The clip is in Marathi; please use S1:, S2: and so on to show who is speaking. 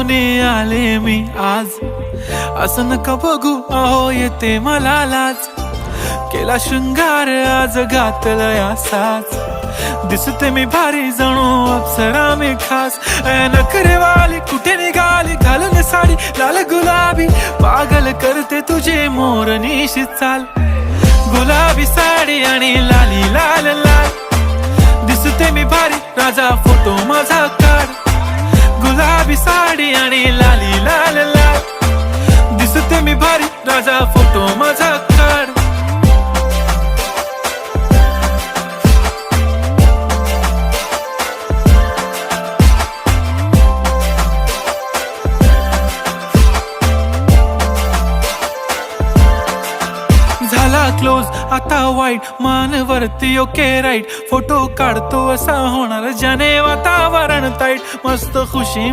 S1: घेऊन आले मी आज. असं नका बघू अहो येते मला लाज. केला शृंगार आज घातलंय असाच. दिसते मी भारी जणू अप्सरा मी खास. नखरेवाली कुठे निघाली घालून साडी लाल गुलाबी. पागल करते तुझे मोरनीशी चाल. गुलाबी साडी आणि लाली लाल लाल. दिसते मी भारी राजा फोटो माझा काढ. गुलाबी साडी आणि लाली लाल लाल. दिसते मी भारी राजा फोटो माझा काढ. झाला क्लोज आता वाईट मानवरती ओके राईट. फोटो काढतो असा होणार ज्याने वातावरण ताईट. मस्त खुशी